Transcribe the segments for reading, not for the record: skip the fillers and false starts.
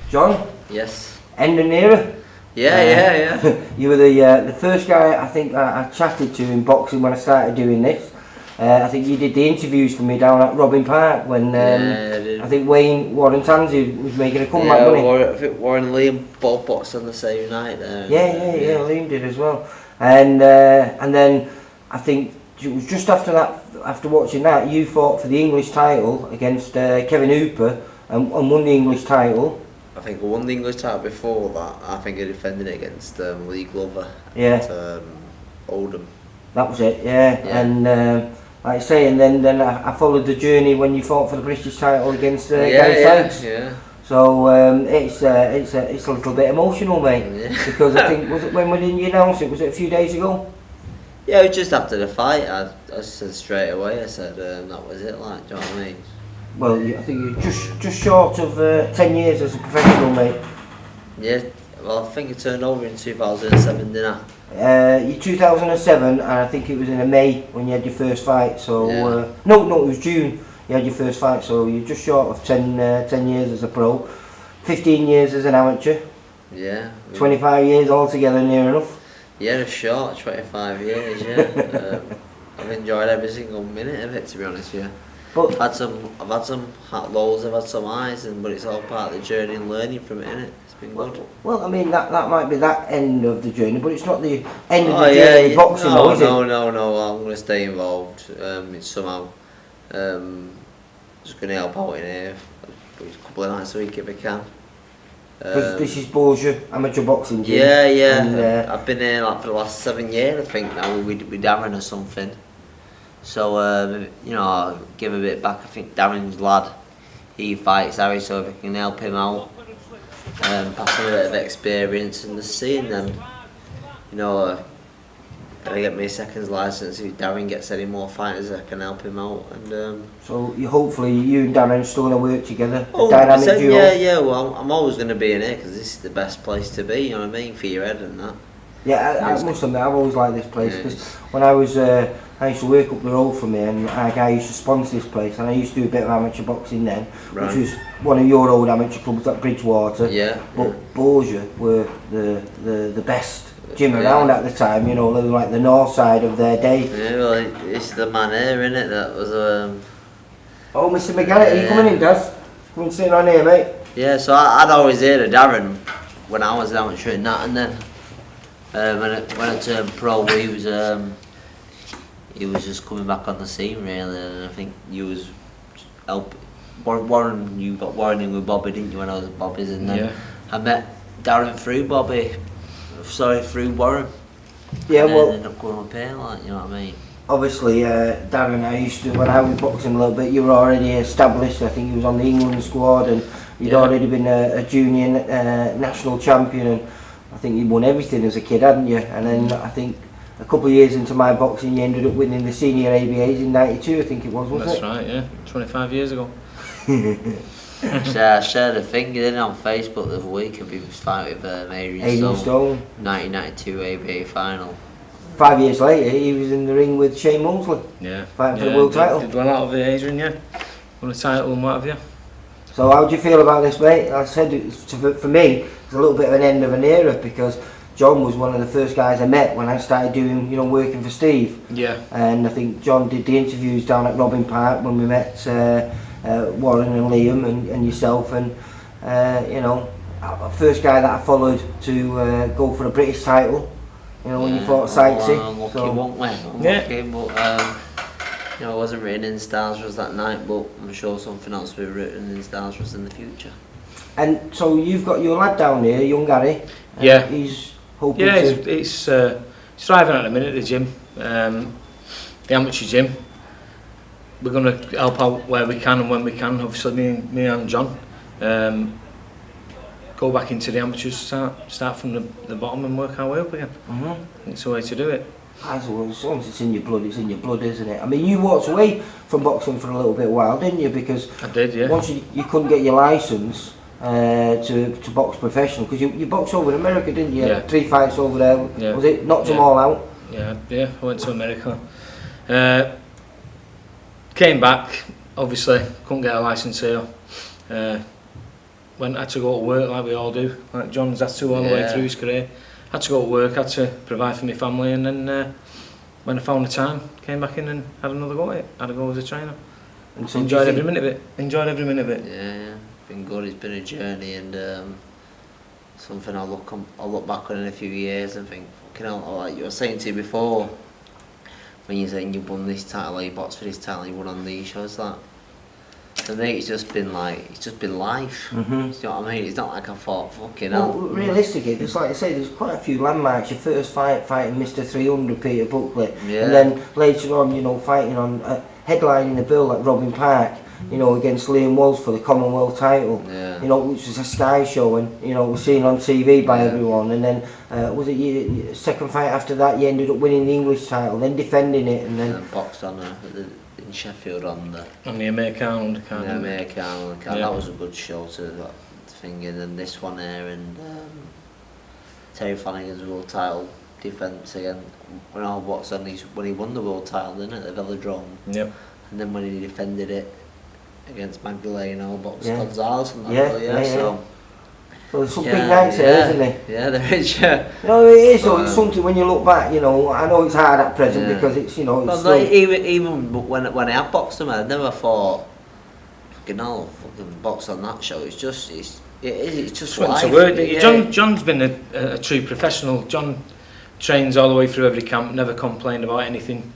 John? Yes. End of an era? Yeah. You were the first guy I think I chatted to in boxing when I started doing this. I think you did the interviews for me down at Robin Park when I think Wayne Warren Tanzi was making a comeback, wasn't he? I think Warren and Liam both boxed on the same night there. Yeah, Liam did as well. And then I think it was just after that, after watching that, you fought for the English title against Kevin Hooper and won the English title. I think I won the English title before that. I think I defended it against Lee Glover at Oldham. That was it, yeah. And like I say, and then I followed the journey when you fought for the British title against Gary Sykes. Yeah. So it's a little bit emotional, mate, because I think when did you announce it? Was it a few days ago? Yeah, it was just after the fight. I said straight away. I said that was it. Like, do you know what I mean? Well, I think you're just short of 10 years as a professional, mate. Yeah. Well, I think it turned over in 2007, didn't I? You 2007, and I think it was in May when you had your first fight. So no, it was June. You had your first fight, so you're just short of 10 years as a pro, 15 years as an amateur. Yeah. 25 years altogether, near enough. Yeah, it's short, 25 years. Yeah. I've enjoyed every single minute of it, to be honest with you. But I've had some lows, I've had some highs, but it's all part of the journey and learning from it, innit? It's been good. Well, I mean that might be that end of the journey, but it's not the end of the journey of boxing, though, is it? No. I'm going to stay involved. It's somehow just going to help out in here a couple of nights a week if I can. Because this is Borgia Amateur Boxing Gym. Yeah. And, I've been here like for the last 7 years, I think now with Darren or something. So I'll give a bit back. I think Darren's lad, he fights Harry, so if I can help him out, pass on a bit of experience and just seeing them, if I get my seconds license, if Darren gets any more fighters, I can help him out. And so hopefully you and Darren are still going to work together. Oh, dynamic duo. Yeah. Well, I'm always going to be in here because this is the best place to be. You know what I mean, for your head and that. Yeah, I must admit, I've always liked this place because when I used to work up the road from here, and our guy used to sponsor this place, and I used to do a bit of amateur boxing then, which was one of your old amateur clubs at Bridgewater. Yeah. But Borgia were the best gym around at the time. They were like the north side of their day. Yeah, well, it's the man here, innit? That was Oh, Mr. McGarrett, are you coming in, Daz? Come and sit on here, mate. Yeah, so I'd always heard of Darren when I was amateur and that, and then when I turned pro, he was just coming back on the scene really, and I think you was Warren. You got Warren in with Bobby, didn't you? When I was at Bobby's, and then I met Darren through Bobby. Sorry, through Warren. Yeah, and well, ended up going up here, like, you know what I mean. Obviously, Darren, I used to, when I was boxing a little bit, you were already established. I think he was on the England squad, and you'd already been a junior national champion, and I think you won everything as a kid, hadn't you? And then I think a couple of years into my boxing, you ended up winning the senior ABAs in '92, I think it was, wasn't it? That's right, yeah. 25 years ago. I shared a thing on Facebook the other week of his fight with Adrian Stone. 1992 ABA final. 5 years later, he was in the ring with Shane Mosley. Yeah. Fighting for the world title. Did well out of it, Adrian, yeah. Won a title and what have you. So how do you feel about this, mate? I said, for me, it's a little bit of an end of an era because John was one of the first guys I met when I started doing, working for Steve. Yeah. And I think John did the interviews down at Robin Park when we met Warren and Liam and yourself, and first guy that I followed to go for a British title. When you fought Sykesy. Unlucky, won't we? Unlucky, but it wasn't written in stars was that night, but I'm sure something else will be written in stars was in the future. And so you've got your lad down here, young Gary. Yeah. He's hoping he's thriving at the minute at the gym, the amateur gym. We're going to help out where we can and when we can. Obviously, me and John go back into the amateurs, start from the bottom and work our way up again. It's the way to do it. As long as it's in your blood, it's in your blood, isn't it? I mean, you walked away from boxing for a little bit while, didn't you? Because I did, yeah. Once you couldn't get your licence to box professional, because you boxed over in America, didn't you? Yeah. 3 fights over there. Yeah. Was it? Knocked them all out. Yeah. I went to America. Came back. Obviously, couldn't get a licence here. had to go to work like we all do, like Jon's had to all the way through his career. Had to go to work, had to provide for my family, and then when I found the time, came back in and had another go at it. Had a go as a trainer. And so enjoyed every minute of it. Enjoyed every minute of it. Yeah, it's been good. It's been a journey, and something I'll look back on in a few years and think, fucking hell, like you were saying to you before, when you're saying you won this title, you boxed for this title, you won on these shows, that for me it's just been life. You know what I mean? It's not like I thought, fucking hell. Well, realistically, there's like I say, there's quite a few landmarks. Your first fighting Mr. 300 Peter Buckley, and then later on, you know, fighting on headlining the bill at Robin Park, you know, against Liam Wells for the Commonwealth title, you know, which was a Sky show, and you know, was seen on TV by everyone. And then was it your second fight after that? You ended up winning the English title, then defending it, and then boxed on in Sheffield on the American undercard. The American undercard. That was a good show to that thing, and then this one there, and Terry Flanagan's world title defence again. When I watched on when he won the world title, didn't it, at the Velodrome? Yep. And then when he defended it against Magdaleno, boxed Gonzalez and that, so. So there's some big nights there, isn't there? Yeah, there is, yeah. You know, it is, it's something when you look back, you know, I know it's hard at present because it's, you know, it's well, like, even when I have boxed him, I never thought, fucking hell, fucking box on that show. It's just life. Jon's been a true professional. Jon trains all the way through every camp, never complained about anything.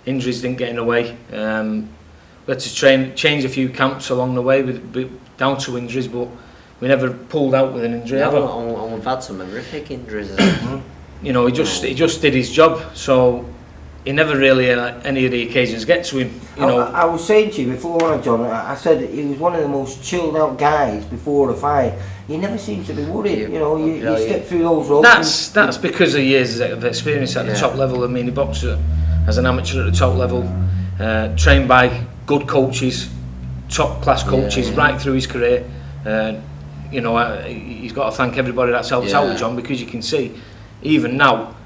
Injuries didn't get in the way. We had to change a few camps along the way with down to injuries, but we never pulled out with an injury ever. And we've had some horrific injuries. You know, he just did his job, so he never really any of the occasions get to him. You know, I was saying to you before, John, I said he was one of the most chilled out guys before the fight. He never seems to be worried. You know, you step through those ropes. That's because of years of experience at the top level. I mean, he boxed as an amateur at the top level, trained by good coaches, top class coaches right through his career. You know, he's got to thank everybody that's helped out with Jon, because you can see, even now,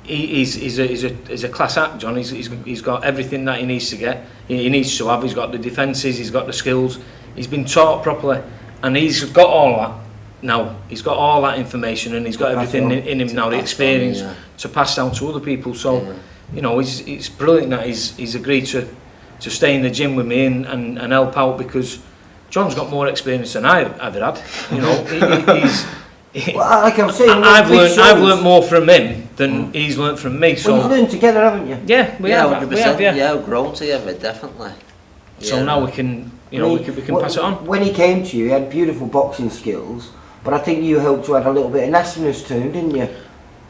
he's a class act. Jon, he's got everything that he needs to get. He needs to have. He's got the defences. He's got the skills. He's been taught properly, and he's got all that now. He's got all that information, and he's got everything in him now. The experience to pass down to other people. So, you know, it's brilliant that he's agreed to stay in the gym with me and help out, because Jon's got more experience than I've ever had. You know, well, like I'm saying, I've learned more from him than he's learned from me. So you've learned together, haven't you? Yeah, we have. 100%. We've grown together, definitely. So now we can, you know, we can pass it on. When he came to you, he had beautiful boxing skills, but I think you helped to add a little bit of nastiness to him, didn't you?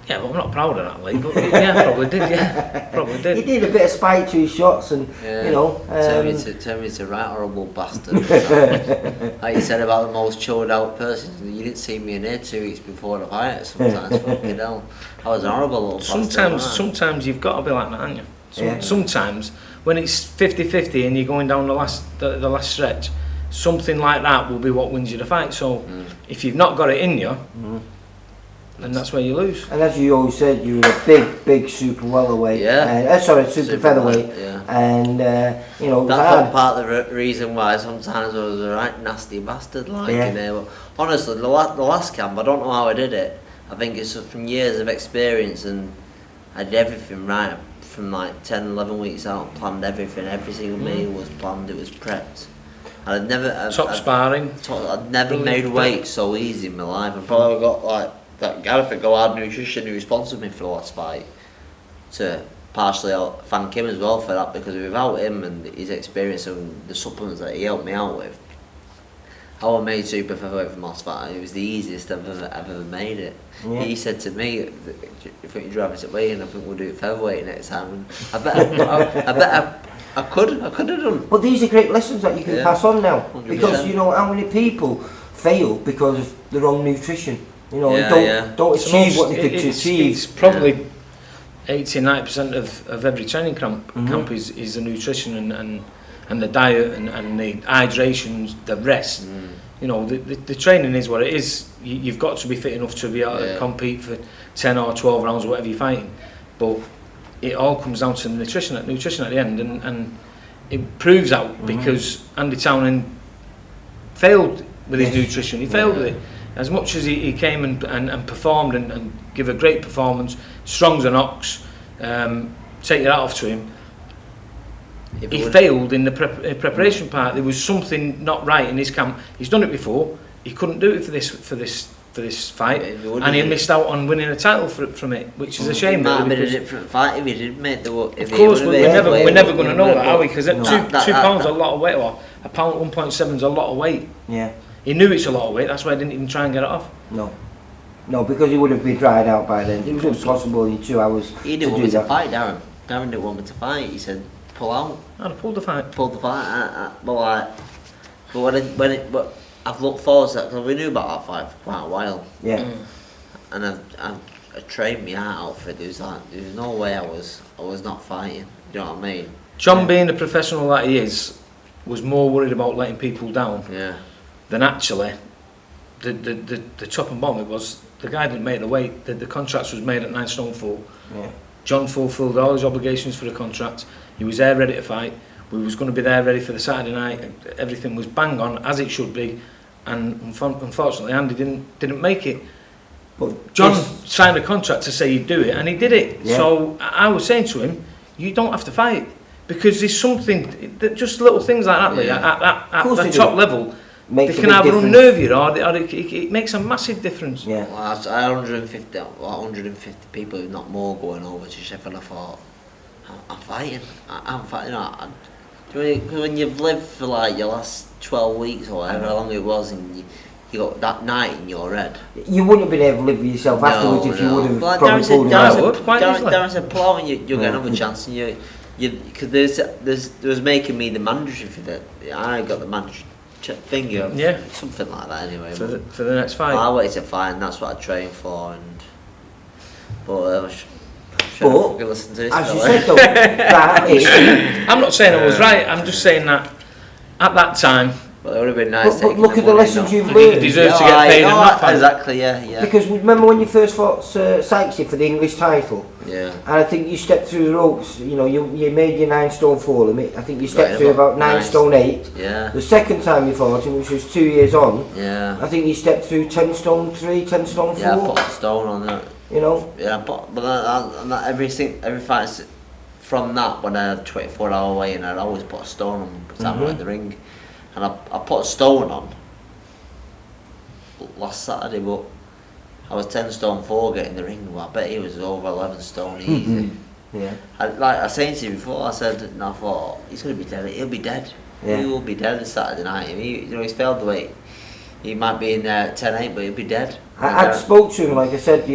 Yeah, well, I'm not proud of that, Lee, but yeah, probably did. Yeah, probably did. He did a bit of spite to his shots, and you know. Turn me to right horrible bastard. Like you said about the most chilled out person, you didn't see me in here 2 weeks before the fight. Sometimes, fucking hell, I was a horrible little bastard. Sometimes you've got to be like that, haven't you? Sometimes when it's 50-50 and you're going down the last stretch, something like that will be what wins you the fight. So if you've not got it in you. And that's where you lose. And as you always said, you were a big super welterweight. Super featherweight. And you know, that's part of the reason why sometimes I was a right nasty bastard. Like, you know, honestly, the last camp, I don't know how I did it. I think it's from years of experience, and I did everything right from like 10, 11 weeks out. Planned everything. Every single meal was planned. It was prepped. I'd never sparring. I'd never made weight so easy in my life. I probably got like. That Gareth at Go Hard Nutrition, who sponsored me for the last fight, to partially thank him as well for that, because without him and his experience and the supplements that he helped me out with, how I made super featherweight from last fight, it was the easiest I've ever made it. He said to me, "I think you're driving it away, and I think we'll do it featherweight next time." And I bet I could have done. But these are great lessons that you can pass on now, 100%. Because you know how many people fail because of the wrong nutrition. You know, don't achieve what they could achieve. It's probably 80-90% of every training camp is the nutrition and the diet and the hydration, the rest. You know, the training is what it is. You've got to be fit enough to be able to compete for 10 or 12 rounds or whatever you're fighting. But it all comes down to the nutrition at the end, and it proves out because Andy Townend failed with his nutrition. He failed with it. As much as he came and performed and gave a great performance, strong as an ox, take your hat off to him. He failed in the preparation part. There was something not right in his camp. He's done it before. He couldn't do it for this fight, and he missed out on winning a title from it, which is a shame. It might have been a different fight if he did make the. Of course, we're never going to know that, are we? Because £2 pounds a lot of weight, or a pound 1.7 is a lot of weight. Yeah. He knew it's a lot of weight. That's why he didn't even try and get it off. No, because he would have been dried out by then. It was impossible in 2 hours. He didn't want me to fight, Darren. Darren didn't want me to fight. He said, "Pull out." I'd have pulled the fight. But I've looked forward to that because we knew about that fight for quite a while. Yeah. And I trained my heart out for it. There was no way I was not fighting. You know what I mean? Jon, being the professional that he is, was more worried about letting people down than actually the top and bottom. It was the guy didn't make the weight. The contract was made at 9 stone 4. Yeah. Jon fulfilled all his obligations for the contract. He was there ready to fight. We was going to be there ready for the Saturday night. Everything was bang on as it should be, and unfortunately Andy didn't make it. But Jon signed a contract to say he'd do it, and he did it. Yeah. So I was saying to him, you don't have to fight, because there's something that just little things like that at the top level. They can either unnerve you or it makes a massive difference. Yeah. Well, I had 150 people, if not more, going over to Sheffield. I thought, I'm fighting. I'm fighting. When you've lived for like your last 12 weeks or however long it was, and you got that night in your head, you wouldn't have been able to live with yourself afterwards if you would have probably pulled it out. Darren said, pull out and you'll get another chance. And because there was making me the mandatory for that. I got the mandatory thing, something like that anyway. For the next fight. I wanted to fight, and that's what I trained for. But listen to this, as you said though, that is. I'm not saying I was right. I'm just saying that at that time. Well, it would have been nice. But look at the lessons you've learned. He deserves to get paid and not fight. Exactly, yeah. Because remember when you first fought Sykesy for the English title? Yeah. And I think you stepped through the ropes. You know, you made your 9 stone 4 limit. I think you stepped through about 9 stone 8. Yeah. The second time you fought him, which was 2 years on. Yeah. I think you stepped through 10 stone 3, 10 stone 4. Yeah, I put a stone on that. You know. Yeah, but every fight from that, when I had 24-hour weigh in, I'd always put a stone on the time in the ring. And I put a stone on last Saturday, but I was 10 stone 4 getting the ring. Well, I bet he was over 11 stone easy. Yeah. I said to you before, I thought, he's going to be dead. He'll be dead. Yeah. He will be dead on Saturday night. He's failed the weight. He might be in there at 10-8, but he'll be dead. I spoke to him, like I said, at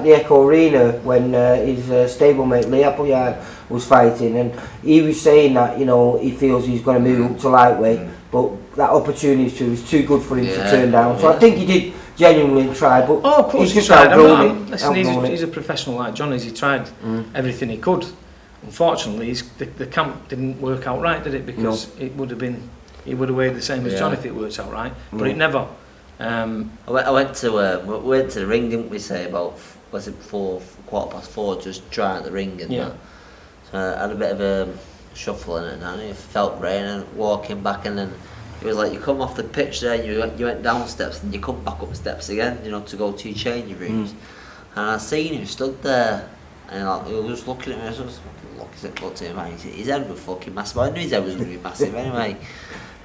the Echo Arena when his stablemate Lee Appleyard was fighting, and he was saying that he feels he's going to move up to lightweight, but that opportunity was too good for him to turn down. So I think he did genuinely try, but of course he's just tried. outgrown it. He's a professional like Jon is. He tried everything he could. Unfortunately, the camp didn't work out right, did it? Because he would have weighed the same as Jon if it worked out right, but it never. I went to the ring, didn't we say, about, was it 4:15, just trying at the ring and that. So I had a bit of a shuffle in it, and I felt rain and walking back, and then it was like you come off the pitch there and you went down steps and you come back up steps again, to go to your changing rooms. And I seen him stood there, and he was just looking at me. I was just looking at him, his head was fucking massive. I knew his head was going to be massive anyway.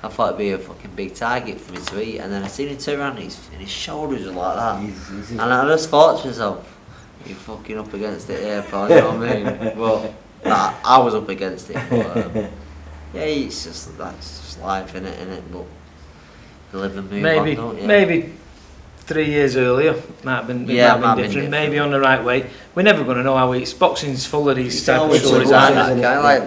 I thought it'd be a fucking big target for me to eat, and then I seen him turn around and his shoulders were like that. And I just thought to myself, you're fucking up against it here, pal, you know what I mean? But I was up against it. But, it's just life, innit? But you live and move on, don't you? Maybe 3 years earlier might have been different. Maybe on the right way. We're never going to know how it's. Boxing's full of these type of stories, aren't they? Like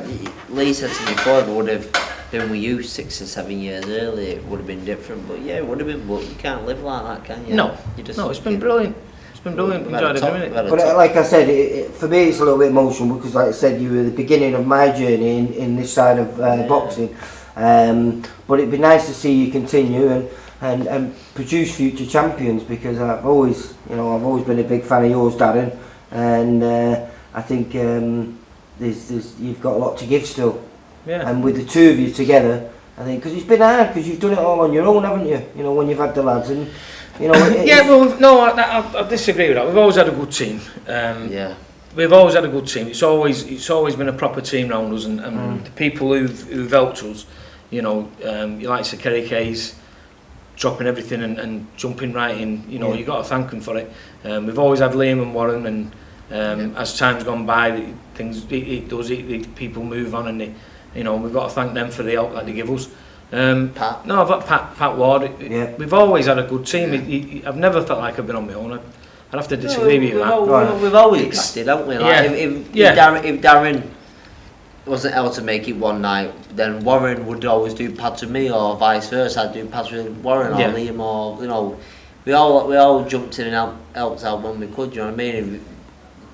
Lee said to me before, if it would have been with you 6 or 7 years earlier, it would have been different. But it would have been. But you can't live like that, can you? No, it's been brilliant. It's been brilliant. Enjoyed every minute. But like I said, for me it's a little bit emotional because, like I said, you were the beginning of my journey in this side of boxing. But it'd be nice to see you continue and produce future champions, because I've always been a big fan of yours, Darren, and I think you've got a lot to give still. Yeah. And with the two of you together, I think, because it's been hard, because you've done it all on your own, haven't you? You know, when you've had the lads, and you know. Yeah, well, no, I disagree with that. We've always had a good team. Yeah. We've always had a good team. It's always been a proper team round us, and the people who've helped us, you know, you like Jon Kays, dropping everything and jumping right in. You know, you got to thank them for it. We've always had Liam and Warren, and as time's gone by, people move on, and you know, we've got to thank them for the help that they give us. Pat. No, I've got Pat Ward. We've always had a good team. I've never felt like I've been on my own. I'd have to disagree with you that. We've always batted, haven't we? Like, if Darren wasn't able to make it one night, then Warren would always do pads with me, or vice versa. I'd do pads with Warren or Liam, or you know, we all jumped in and helped out when we could. You know what I mean?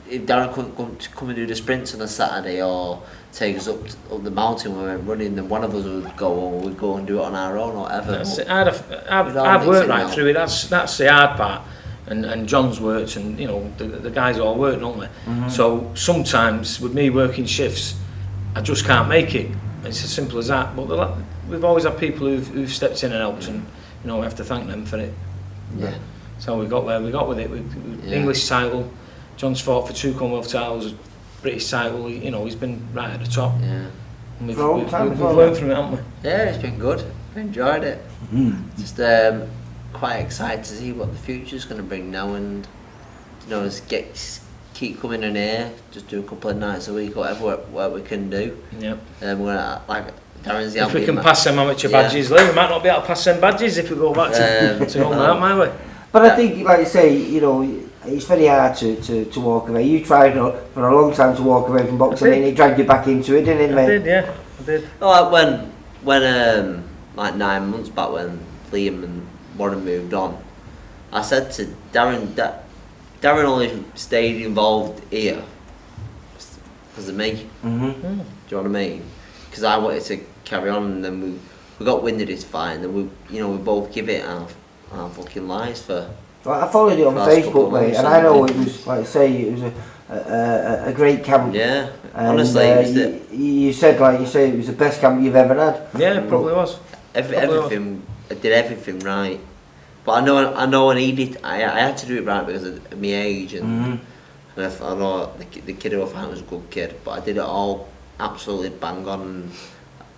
If Darren couldn't come and do the sprints on a Saturday, or take us up the mountain when we went running, then one of us would go, or we'd go and do it on our own, or whatever. I've worked right through it. That's the hard part. And John's worked, and you know, the guys all work, don't they? So sometimes with me working shifts, I just can't make it. It's as simple as that. But we've always had people who've stepped in and helped, and you know, we have to thank them for it. Yeah. So we got where we got with it. English title. John's fought for 2 Commonwealth titles, British title. You know, he's been right at the top. Yeah. And we've learned from it, haven't we? Yeah, it's been good. I enjoyed it. Just quite excited to see what the future's going to bring now, and you know, just keep coming in here, just do a couple of nights a week, whatever what we can do. Yeah. We're gonna, like Darren's the if we can pass them amateur badges, Lee, we might not be able to pass them badges if we go back to home that, might we? But I think, like you say, you know, it's very hard to walk away. You tried for a long time to walk away from boxing, and it dragged you back into it, didn't it, mate? I did. No, like when like 9 months back, when Liam and Warren moved on, I said to Darren that Darren only stayed involved here because of me. Do you know what I mean? Because I wanted to carry on, and then we got wind of this fight, and then we both give it our fucking lives for. Well, I followed it on Facebook, mate, and I know it was, like I say, it was a great camp. Yeah, and, honestly, you said, like you say, it was the best camp you've ever had. Yeah, it probably was. Everything, I did everything right. But I know I needed. I had to do it right because of my age, and I know the kid who I found was a good kid, but I did it all absolutely bang on. And,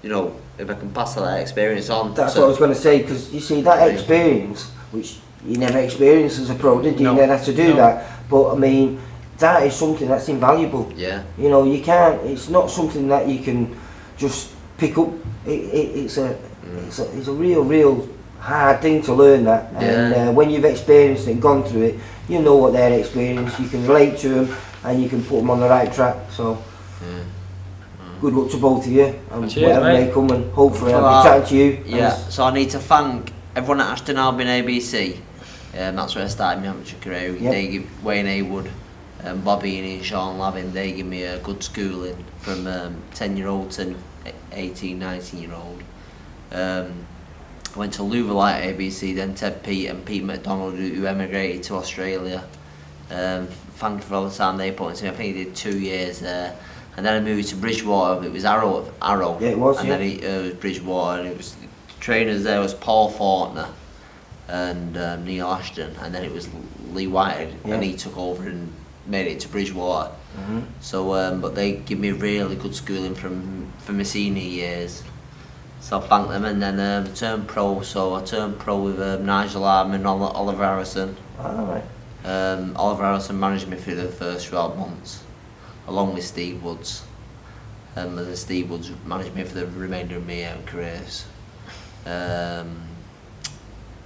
you know, if I can pass that experience on. That's what I was going to say, because you see that experience, which you never experienced as a pro, did you? No. You never had to do that. But I mean, that is something that's invaluable. Yeah. You know, you can't. It's not something that you can just pick up. It's a real hard thing to learn that, and when you've experienced it and gone through it, you know what they're experiencing, you can relate to them, and you can put them on the right track. So good luck to both of you, and cheers, whatever mate. may come, and hopefully I'll be chatting to you. Yeah, so I need to thank everyone at Ashton Albion ABC. That's where I started my amateur career. They give Wayne Haywood, Bobby and Ian Sean Lavin, they give me a good schooling from 10-year-old to 18, 19-year-old. I went to Louvain at ABC, then Ted Pete and Pete McDonald, who emigrated to Australia. Thanked for all the time they put into me. I think he did 2 years there. And then I moved to Bridgewater. It was Arrow. Yeah, it was. And then it was Bridgewater, and it was the trainers there was Paul Fortner and Neil Ashton, and then it was Lee Whitehead, and he took over and made it to Bridgewater. So, but they give me really good schooling from my senior years. So I thanked them, and then turned pro. So I turned pro with Nigel Arm and Oliver Harrison. Alright. Oliver Harrison managed me through the first 12 months, along with Steve Woods. And then Steve Woods managed me for the remainder of my careers.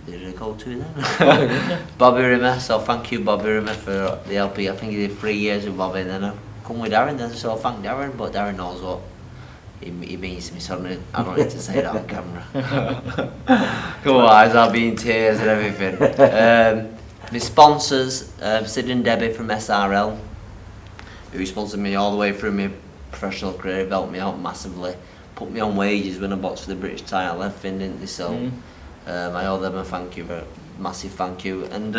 Did I go to then? Bobby Rimmer, so thank you Bobby Rimmer for the LP. I think he did 3 years with Bobby, and then I come with Darren, then so thank Darren, but Darren knows what he means to me, so I don't need to say that on camera. Otherwise I'll be in tears and everything. My sponsors, Sid and Debbie from SRL, who sponsored me all the way through my professional career, helped me out massively, put me on wages when I boxed for the British title, everything, didn't they? So I owe them a thank you, massive thank you, and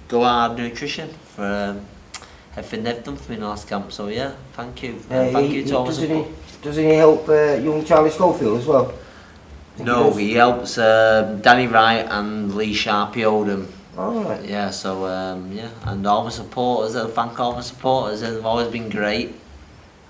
Go Hard Nutrition for everything they've done for me in the last camp. So yeah, thank you. Thank you to all the support. Doesn't he help young Charlie Schofield as well? No, he helps Danny Wright and Lee Sharpie Oldham. Alright. Yeah, so yeah, and all my supporters, I thank all my supporters, they've always been great.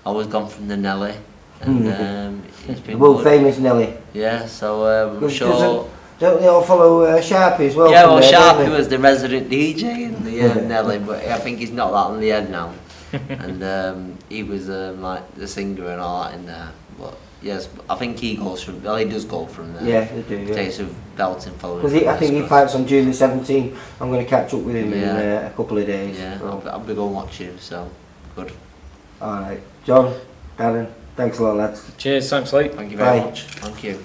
Always gone from the Nelly, and it's been World good. famous Nelly. Yeah, so I'm sure. Don't they all follow Sharpie as well? Yeah, from well, there, don't Sharpie they? was the resident DJ in the Nelly, but I think he's not that on the head now. And he was like the singer and all that in there. But yes, I think he goes from. Well, he does go from there. Yeah, they do. Yeah. Takes a belting following. Because I think he fights on June the 17th. I'm going to catch up with him in a couple of days. Yeah, So. I'll be going to watch him. So good. Alright, John, Darren, thanks a lot, lads. Cheers, thanks, Lee. Thank you very Bye. much. Thank you.